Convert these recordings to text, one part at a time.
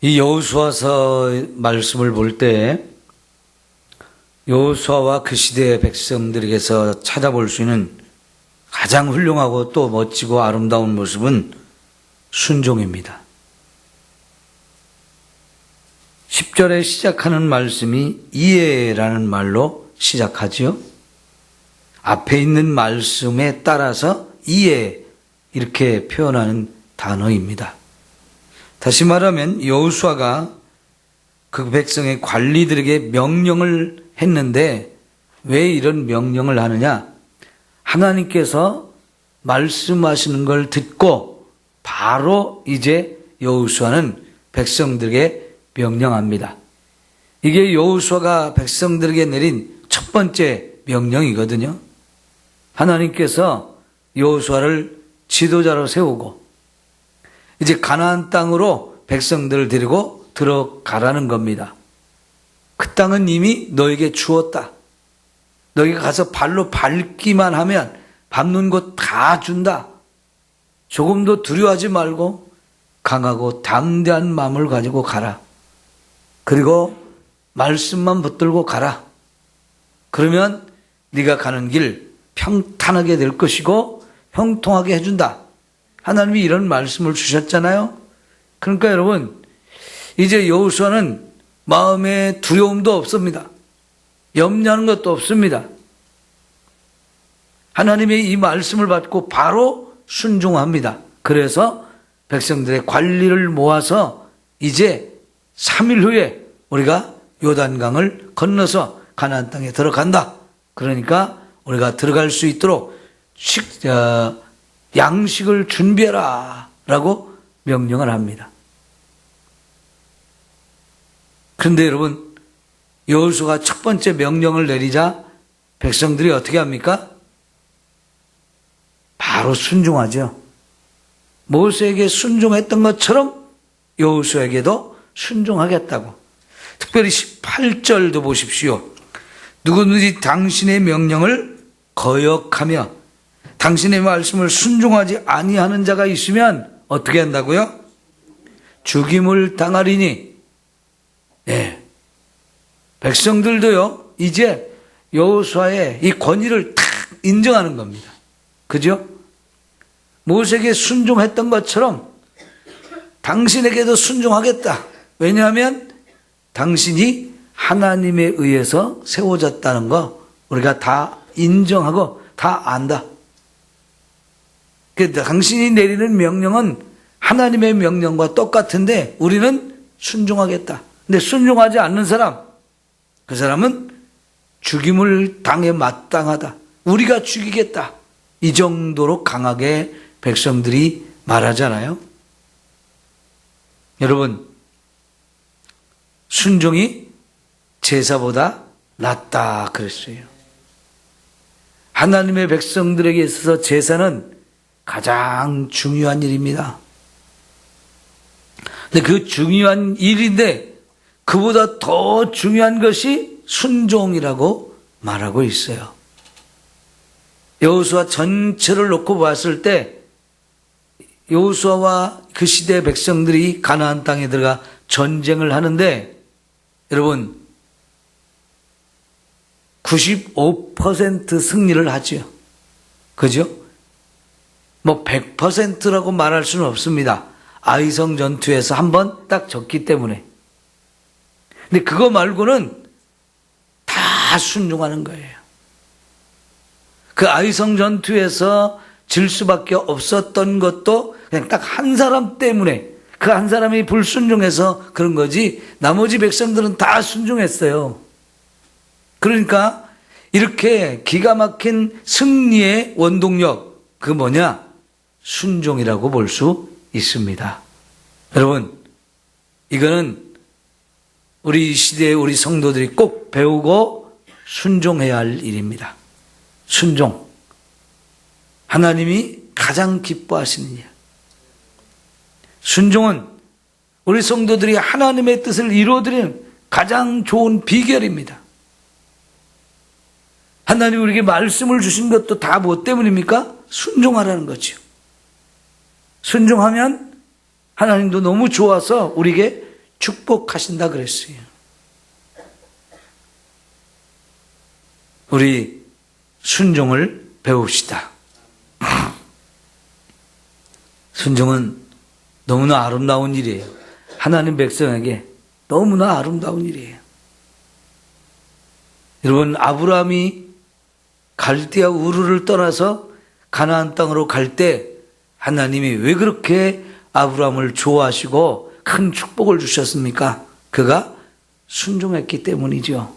이 여호수아서 말씀을 볼 때 여호수아와 그 시대의 백성들에게서 찾아볼 수 있는 가장 훌륭하고 또 멋지고 아름다운 모습은 순종입니다. 10절에 시작하는 말씀이 이해라는 말로 시작하지요. 앞에 있는 말씀에 따라서 이해 이렇게 표현하는 단어입니다. 다시 말하면 여호수아가 그 백성의 관리들에게 명령을 했는데 왜 이런 명령을 하느냐? 하나님께서 말씀하시는 걸 듣고 바로 이제 여호수아는 백성들에게 명령합니다. 이게 여호수아가 백성들에게 내린 첫 번째 명령이거든요. 하나님께서 여호수아를 지도자로 세우고 이제 가나안 땅으로 백성들을 데리고 들어가라는 겁니다. 그 땅은 이미 너에게 주었다. 너희가 가서 발로 밟기만 하면 밟는 곳 다 준다. 조금도 두려워하지 말고 강하고 담대한 마음을 가지고 가라. 그리고 말씀만 붙들고 가라. 그러면 네가 가는 길 평탄하게 될 것이고 형통하게 해준다. 하나님이 이런 말씀을 주셨잖아요. 그러니까 여러분, 이제 여호수아는 마음에 두려움도 없습니다. 염려하는 것도 없습니다. 하나님의 이 말씀을 받고 바로 순종합니다. 그래서 백성들의 관리를 모아서 이제 3일 후에 우리가 요단강을 건너서 가나안 땅에 들어간다. 그러니까 우리가 들어갈 수 있도록 양식을 준비해라 라고 명령을 합니다. 그런데 여러분, 여호수아가 첫 번째 명령을 내리자 백성들이 어떻게 합니까? 바로 순종하죠. 모세에게 순종했던 것처럼 여호수아에게도 순종하겠다고. 특별히 18절도 보십시오. 누구든지 당신의 명령을 거역하며 당신의 말씀을 순종하지 아니하는 자가 있으면 어떻게 한다고요? 죽임을 당하리니. 네. 백성들도요, 이제 여호수아의 이 권위를 탁 인정하는 겁니다. 그죠? 모세에게 순종했던 것처럼 당신에게도 순종하겠다. 왜냐하면 당신이 하나님에 의해서 세워졌다는 거 우리가 다 인정하고 다 안다. 당신이 내리는 명령은 하나님의 명령과 똑같은데 우리는 순종하겠다. 근데 순종하지 않는 사람, 그 사람은 죽임을 당해 마땅하다. 우리가 죽이겠다. 이 정도로 강하게 백성들이 말하잖아요. 여러분, 순종이 제사보다 낫다 그랬어요. 하나님의 백성들에게 있어서 제사는 가장 중요한 일입니다. 근데 그 중요한 일인데 그보다 더 중요한 것이 순종이라고 말하고 있어요. 여호수아 전체를 놓고 봤을 때 여호수아와 그 시대의 백성들이 가나안 땅에 들어가 전쟁을 하는데 여러분 95% 승리를 하죠. 그죠? 뭐 100%라고 말할 수는 없습니다. 아이성 전투에서 한 번 딱 졌기 때문에. 근데 그거 말고는 다 순종하는 거예요. 그 아이성 전투에서 질 수밖에 없었던 것도 그냥 딱 한 사람 때문에 그 한 사람이 불순종해서 그런 거지 나머지 백성들은 다 순종했어요. 그러니까 이렇게 기가 막힌 승리의 원동력 그 뭐냐? 순종이라고 볼 수 있습니다. 여러분, 이거는 우리 시대의 우리 성도들이 꼭 배우고 순종해야 할 일입니다. 순종. 하나님이 가장 기뻐하시는 일. 순종은 우리 성도들이 하나님의 뜻을 이루어드리는 가장 좋은 비결입니다. 하나님이 우리에게 말씀을 주신 것도 다 무엇 때문입니까? 순종하라는 거죠. 순종하면 하나님도 너무 좋아서 우리에게 축복하신다 그랬어요. 우리 순종을 배웁시다. 순종은 너무나 아름다운 일이에요. 하나님 백성에게 너무나 아름다운 일이에요. 여러분, 아브라함이 갈대아 우르를 떠나서 가나안 땅으로 갈 때 하나님이 왜 그렇게 아브라함을 좋아하시고 큰 축복을 주셨습니까? 그가 순종했기 때문이죠.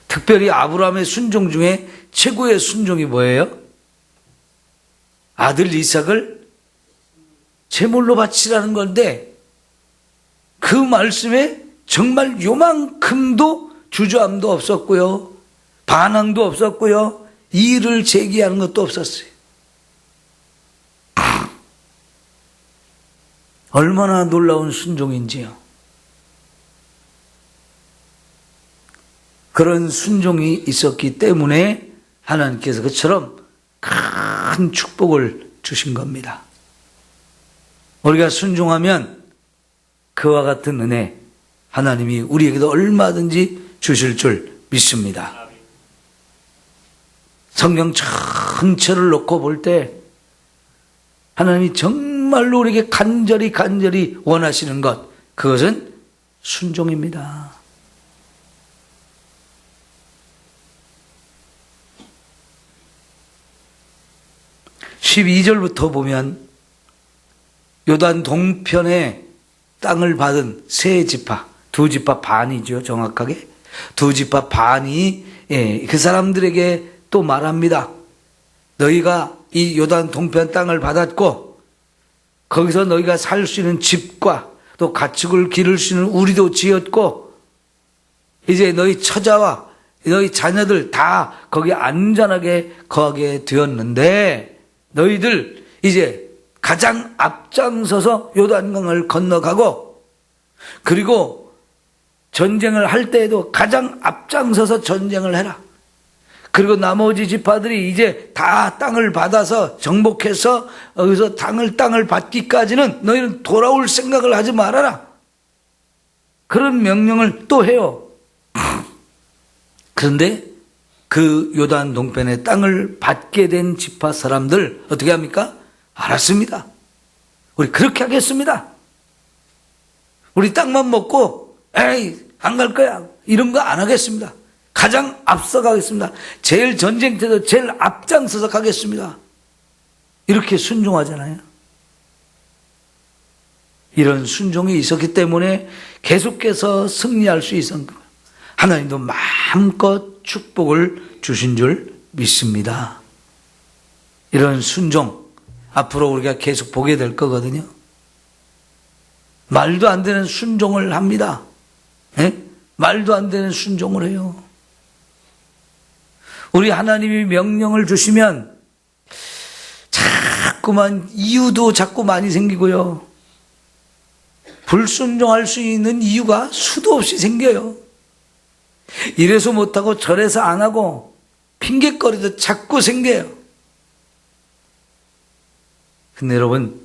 특별히 아브라함의 순종 중에 최고의 순종이 뭐예요? 아들 이삭을 제물로 바치라는 건데, 그 말씀에 정말 요만큼도 주저함도 없었고요, 반항도 없었고요, 이의를 제기하는 것도 없었어요. 얼마나 놀라운 순종인지요. 그런 순종이 있었기 때문에 하나님께서 그처럼 큰 축복을 주신 겁니다. 우리가 순종하면 그와 같은 은혜 하나님이 우리에게도 얼마든지 주실 줄 믿습니다. 성경 전체를 놓고 볼 때 하나님이 정말로 우리에게 간절히 원하시는 것, 그것은 순종입니다. (12절부터) 보면 요단 동편에 땅을 받은 세 지파, 두 지파 반이죠, 정확하게. 두 지파 반이 그 사람들에게 또 말합니다. 너희가 이 요단 동편 땅을 받았고 거기서 너희가 살 수 있는 집과 또 가축을 기를 수 있는 우리도 지었고 이제 너희 처자와 너희 자녀들 다 거기 안전하게 거하게 되었는데 너희들 이제 가장 앞장서서 요단강을 건너가고, 그리고 전쟁을 할 때에도 가장 앞장서서 전쟁을 해라. 그리고 나머지 지파들이 이제 다 땅을 받아서 정복해서 여기서 땅을 받기까지는 너희는 돌아올 생각을 하지 말아라. 그런 명령을 또 해요. 그런데 그 요단 동편의 땅을 받게 된 지파 사람들 어떻게 합니까? 알았습니다. 우리 그렇게 하겠습니다. 우리 땅만 먹고 에이 안 갈 거야, 이런 거 안 하겠습니다. 가장 앞서 가겠습니다. 제일 전쟁터에도 제일 앞장서서 가겠습니다. 이렇게 순종하잖아요. 이런 순종이 있었기 때문에 계속해서 승리할 수 있었던 거예요. 하나님도 마음껏 축복을 주신 줄 믿습니다. 이런 순종 앞으로 우리가 계속 보게 될 거거든요. 말도 안 되는 순종을 합니다. 말도 안 되는 순종을 해요. 우리 하나님이 명령을 주시면 자꾸만 이유도 자꾸 많이 생기고요, 불순종할 수 있는 이유가 수도 없이 생겨요. 이래서 못하고 저래서 안 하고 핑계거리도 자꾸 생겨요. 근데 여러분,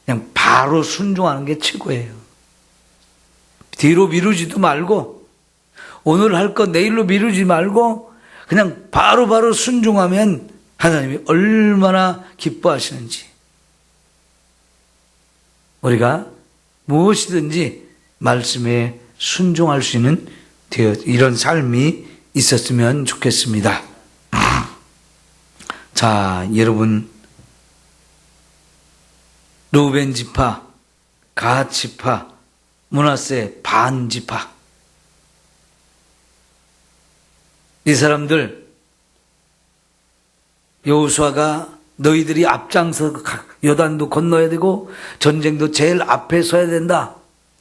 그냥 바로 순종하는 게 최고예요. 뒤로 미루지도 말고, 오늘 할 거 내일로 미루지 말고 그냥 바로 순종하면 하나님이 얼마나 기뻐하시는지. 우리가 무엇이든지 말씀에 순종할 수 있는 이런 삶이 있었으면 좋겠습니다. 자, 여러분, 루벤 지파, 갓 지파, 므낫세 반 지파, 이 사람들 여호수아가 너희들이 앞장서 요단도 건너야 되고 전쟁도 제일 앞에 서야 된다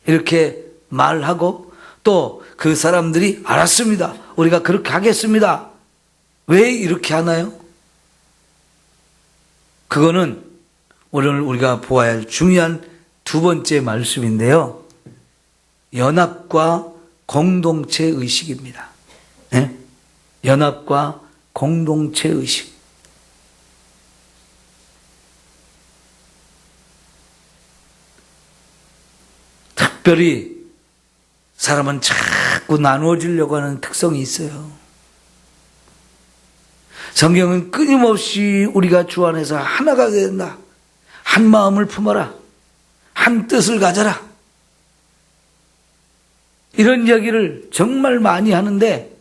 이렇게 말하고, 또 그 사람들이 알았습니다, 우리가 그렇게 하겠습니다. 왜 이렇게 하나요? 그거는 오늘 우리가 보아야 할 중요한 두 번째 말씀인데요, 연합과 공동체 의식입니다. 네? 연합과 공동체 의식. 특별히 사람은 자꾸 나누어지려고 하는 특성이 있어요. 성경은 끊임없이 우리가 주 안에서 하나가 된다. 한 마음을 품어라. 한 뜻을 가져라. 이런 이야기를 정말 많이 하는데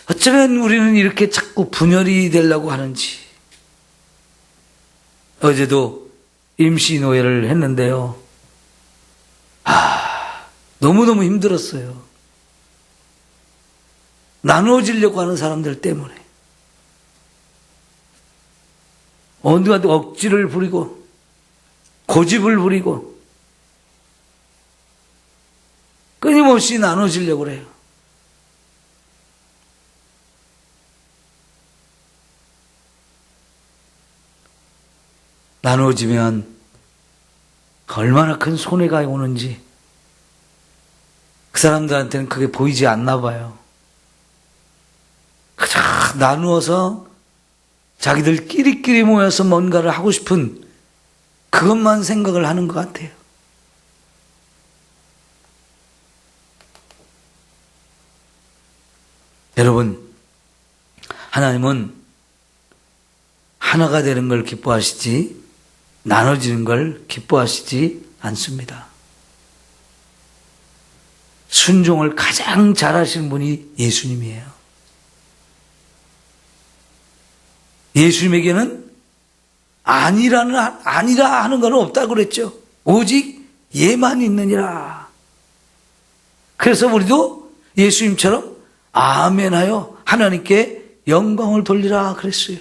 어쩌면 우리는 이렇게 자꾸 분열이 되려고 하는지. 어제도 임시노예를 했는데요. 너무너무 힘들었어요. 나누어지려고 하는 사람들 때문에. 어느 한도 억지를 부리고 고집을 부리고 끊임없이 나눠지려고 그래요. 나눠지면 얼마나 큰 손해가 오는지 그 사람들한테는 그게 보이지 않나 봐요. 그저 나누어서 자기들끼리끼리 모여서 뭔가를 하고 싶은 그것만 생각을 하는 것 같아요. 여러분, 하나님은 하나가 되는 걸 기뻐하시지 나눠지는 걸 기뻐하시지 않습니다. 순종을 가장 잘하시는 분이 예수님이에요. 예수님에게는 아니라 하는 건 없다고 그랬죠. 오직 예만 있느니라. 그래서 우리도 예수님처럼 아멘하여 하나님께 영광을 돌리라 그랬어요.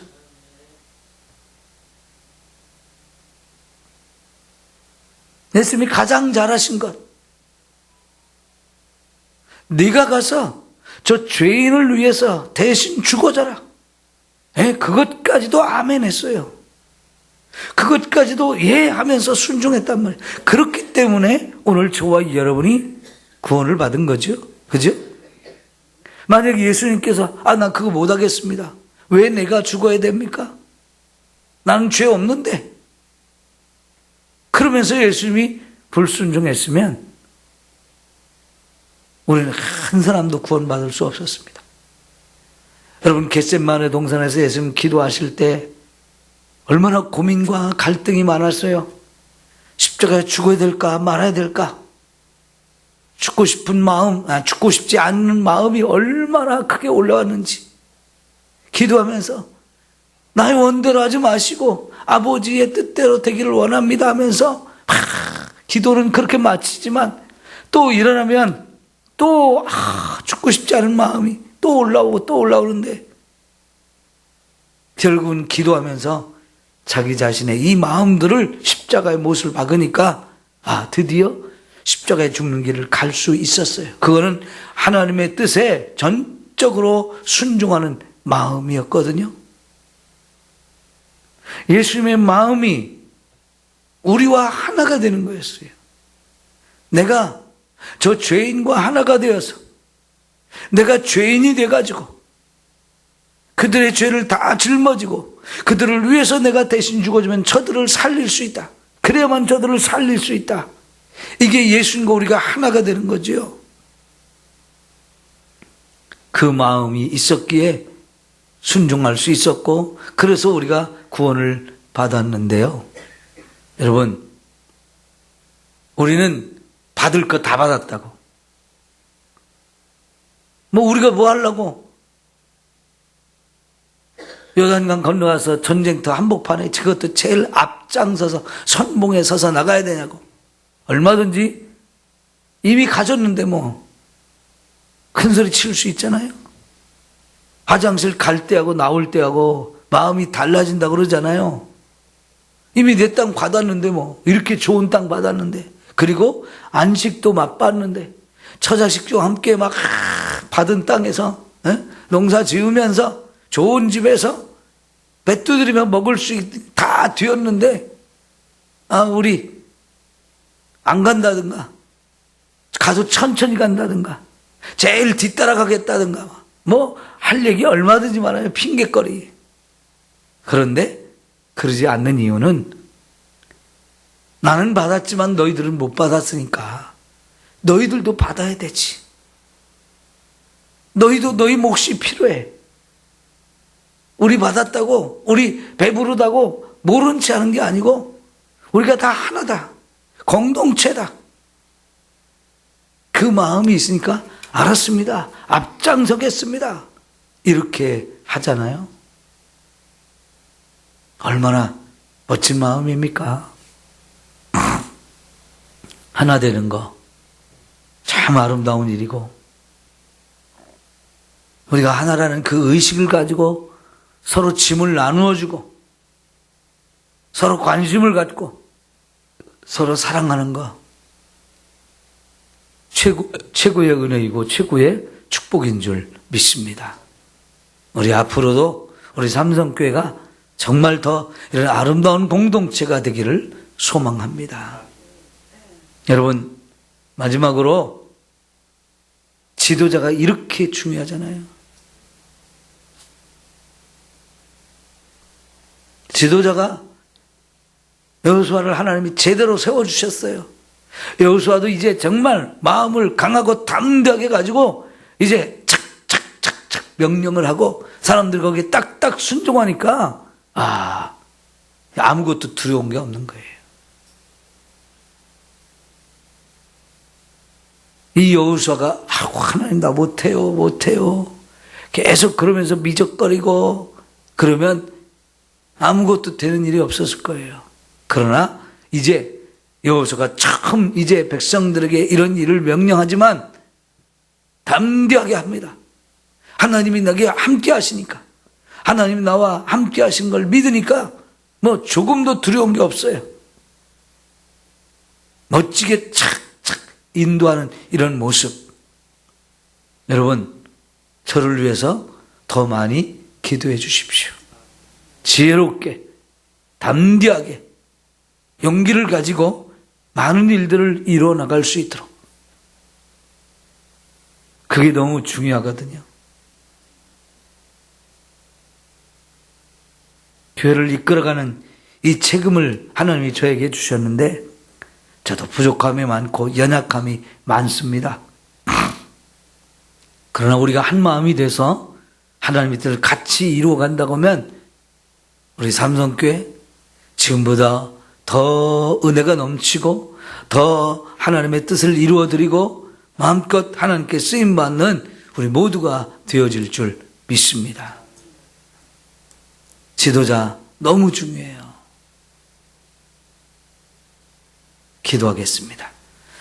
예수님이 가장 잘하신 것, 네가 가서 저 죄인을 위해서 대신 죽어져라. 그것까지도 아멘 했어요. 그것까지도 예 하면서 순종했단 말이에요. 그렇기 때문에 오늘 저와 여러분이 구원을 받은 거죠. 그죠? 만약에 예수님께서 난 그거 못하겠습니다. 왜 내가 죽어야 됩니까? 나는 죄 없는데. 그러면서 예수님이 불순종했으면 우리는 한 사람도 구원받을 수 없었습니다. 여러분, 겟세마네 동산에서 예수님 기도하실 때 얼마나 고민과 갈등이 많았어요. 십자가에 죽어야 될까 말아야 될까. 죽고 싶은 마음, 죽고 싶지 않는 마음이 얼마나 크게 올라왔는지 기도하면서 나의 원대로 하지 마시고 아버지의 뜻대로 되기를 원합니다 하면서 기도는 그렇게 마치지만 또 일어나면 또 죽고 싶지 않은 마음이 또 올라오고 또 올라오는데 결국은 기도하면서 자기 자신의 이 마음들을 십자가의 못을 박으니까 드디어 십자가에 죽는 길을 갈 수 있었어요. 그거는 하나님의 뜻에 전적으로 순종하는 마음이었거든요. 예수님의 마음이 우리와 하나가 되는 거였어요. 내가 저 죄인과 하나가 되어서 내가 죄인이 돼가지고 그들의 죄를 다 짊어지고 그들을 위해서 내가 대신 죽어주면 저들을 살릴 수 있다. 그래야만 저들을 살릴 수 있다. 이게 예수님과 우리가 하나가 되는 거죠. 그 마음이 있었기에 순종할 수 있었고 그래서 우리가 구원을 받았는데요. 여러분, 우리는 받을 거 다 받았다고. 우리가 뭐 하려고? 요단강 건너가서 전쟁터 한복판에 그것도 제일 앞장서서 선봉에 서서 나가야 되냐고. 얼마든지 이미 가졌는데 큰 소리 칠 수 있잖아요. 화장실 갈 때하고 나올 때하고 마음이 달라진다고 그러잖아요. 이미 내 땅 받았는데 이렇게 좋은 땅 받았는데 그리고 안식도 맛봤는데 처자식도 함께 막 받은 땅에서 농사 지으면서 좋은 집에서 배 두드리며 먹을 수 다 되었는데 우리 안 간다든가 가서 천천히 간다든가 제일 뒤따라가겠다든가 할 얘기 얼마든지 많아요. 핑계거리. 그런데 그러지 않는 이유는 나는 받았지만 너희들은 못 받았으니까 너희들도 받아야 되지. 너희도 너희 몫이 필요해. 우리 받았다고, 우리 배부르다고 모른 체 하는 게 아니고 우리가 다 하나다. 공동체다. 그 마음이 있으니까 알았습니다. 앞장서겠습니다. 이렇게 하잖아요. 얼마나 멋진 마음입니까? 하나 되는 거 참 아름다운 일이고, 우리가 하나라는 그 의식을 가지고 서로 짐을 나누어주고 서로 관심을 갖고 서로 사랑하는 거 최고의 은혜이고 최고의 축복인 줄 믿습니다. 우리 앞으로도 우리 삼성교회가 정말 더 이런 아름다운 공동체가 되기를 소망합니다. 여러분, 마지막으로 지도자가 이렇게 중요하잖아요. 지도자가 여호수아를 하나님이 제대로 세워주셨어요. 여호수아도 이제 정말 마음을 강하고 담대하게 가지고 이제 착착착착 명령을 하고 사람들 거기에 딱딱 순종하니까 아무것도 두려운 게 없는 거예요. 이 여호수아가 하나님 나 못해요 계속 그러면서 미적거리고 그러면 아무것도 되는 일이 없었을 거예요. 그러나 이제 여호수아가 처음 이제 백성들에게 이런 일을 명령하지만 담대하게 합니다. 하나님이 나에게 함께 하시니까, 하나님이 나와 함께 하신 걸 믿으니까 뭐 조금도 두려운 게 없어요. 멋지게 착착 인도하는 이런 모습. 여러분, 저를 위해서 더 많이 기도해 주십시오. 지혜롭게, 담대하게, 용기를 가지고 많은 일들을 이루어 나갈 수 있도록. 그게 너무 중요하거든요. 교회를 이끌어가는 이 책임을 하나님이 저에게 주셨는데 저도 부족함이 많고 연약함이 많습니다. 그러나 우리가 한 마음이 돼서 하나님의 뜻을 같이 이루어 간다고 하면 우리 삼성교회 지금보다 더 은혜가 넘치고 더 하나님의 뜻을 이루어드리고 마음껏 하나님께 쓰임받는 우리 모두가 되어질 줄 믿습니다. 지도자 너무 중요해요. 기도하겠습니다.